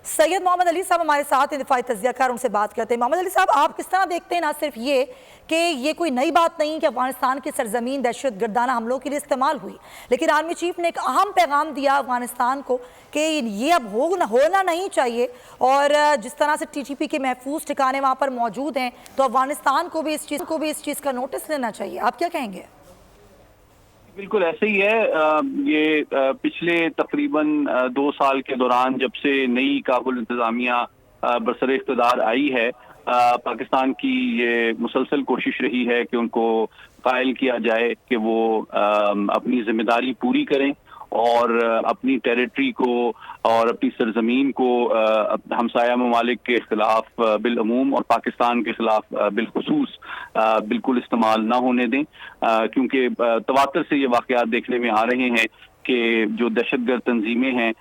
सैयद मोहम्मद अली साहब हमारे साथ हैं, दिफाई तज्ज़ियाकार, उनसे बात करते हैं। मोहम्मद अली साहब, आप किस तरह देखते हैं ना सिर्फ ये कि ये कोई नई बात नहीं कि अफगानिस्तान की सरजमीन दहशत गर्दाना हमलों के लिए इस्तेमाल हुई, लेकिन आर्मी चीफ ने एक अहम पैगाम दिया अफगानिस्तान को कि ये अब होना नहीं चाहिए, और जिस तरह से TTP के महफूज ठिकाने वहाँ पर मौजूद हैं, तो अफगानिस्तान को भी इस चीज़ का नोटिस लेना चाहिए। आप क्या कहेंगे? बिल्कुल ऐसे ही है। ये पिछले तकरीबन 2 साल के दौरान जब से नई काबुल इंतजामिया बरसरे इक़्तिदार आई है, पाकिस्तान की ये मुसलसल कोशिश रही है कि उनको कायल किया जाए कि वो अपनी जिम्मेदारी पूरी करें और अपनी टेरिटरी को और अपनी सरजमीन को हमसाया ममालिक के खिलाफ बिलअमूम और पाकिस्तान के खिलाफ बिलखुसूस बिल्कुल इस्तेमाल ना होने दें, क्योंकि तवातर से ये वाक़यात देखने में आ रहे हैं कि जो दहशतगर्द तंजीमें हैं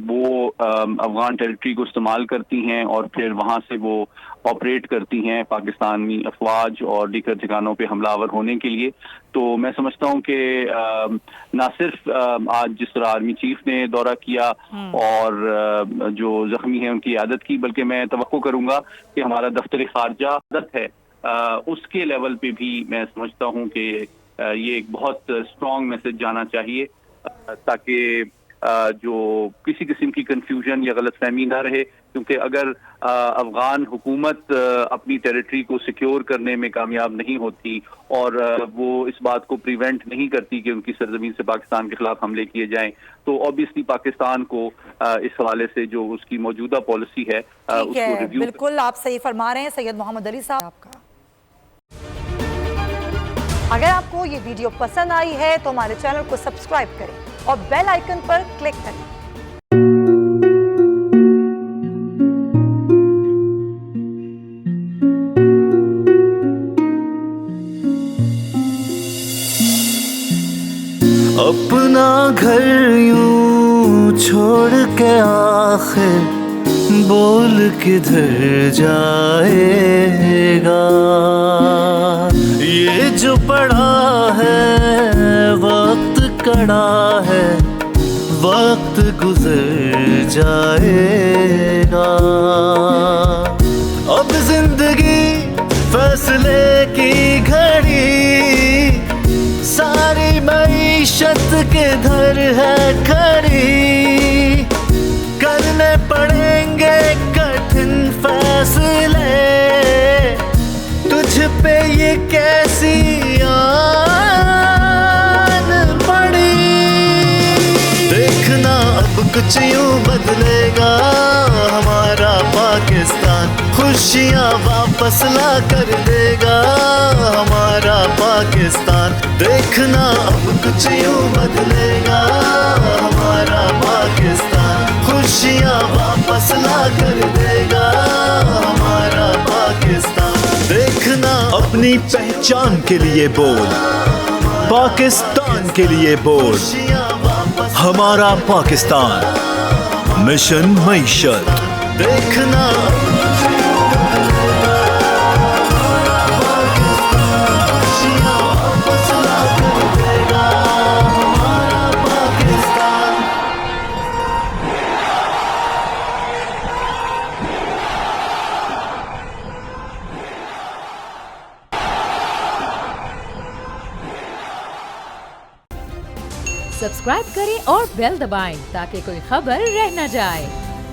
वो अफगान टेरिटरी को इस्तेमाल करती हैं और फिर वहाँ से वो ऑपरेट करती हैं पाकिस्तानी अफवाज और दीगर ठिकानों पे हमलावर होने के लिए। तो मैं समझता हूँ कि ना सिर्फ आज जिस तरह आर्मी चीफ ने दौरा किया और जो जख्मी हैं उनकी आदत की, बल्कि मैं तवक्को करूँगा कि हमारा दफ्तर खारजा आदत है उसके लेवल पे भी मैं समझता हूँ कि ये एक बहुत स्ट्रॉन्ग मैसेज जाना चाहिए, ताकि जो किसी किस्म की कंफ्यूजन या गलतफहमी ना रहे। क्योंकि अगर अफगान हुकूमत अपनी टेरिटरी को सिक्योर करने में कामयाब नहीं होती और वो इस बात को प्रिवेंट नहीं करती कि उनकी सरजमीन से पाकिस्तान के खिलाफ हमले किए जाएं, तो ऑब्वियसली पाकिस्तान को इस हवाले से जो उसकी मौजूदा पॉलिसी है उसको रिव्यू। बिल्कुल आप सही फरमा रहे हैं सैयद मोहम्मद अली साहब। आपका अगर आपको ये वीडियो पसंद आई है तो हमारे चैनल को सब्सक्राइब करें और बेल आइकन पर क्लिक करें। अपना घर यूं छोड़ के आखिर बोल किधर जाएगा, ये जो पड़ा है वक्त कड़ा है, वक्त गुजर जाएगा। अब जिंदगी फैसले की घड़ी, सारी मईशत किधर है खड़ी, करने पड़ेंगे कठिन फैसले, तुझ पे ये कैसी आन पड़ी। देखना अब कुछ यूं बदलेगा हमारा पाकिस्तान, खुशियाँ वापस ला कर देगा हमारा पाकिस्तान। देखना अब कुछ यूं बदलेगा हमारा पाकिस्तान, खुशियाँ वापस ला कर देगा हमारा पाकिस्तान। देखना अपनी पहचान के लिए बोल, पाकिस्तान के लिए बोल, हमारा पाकिस्तान मिशन मईशत। देखना सब्सक्राइब करें और बेल दबाएं ताकि कोई खबर रह न जाए।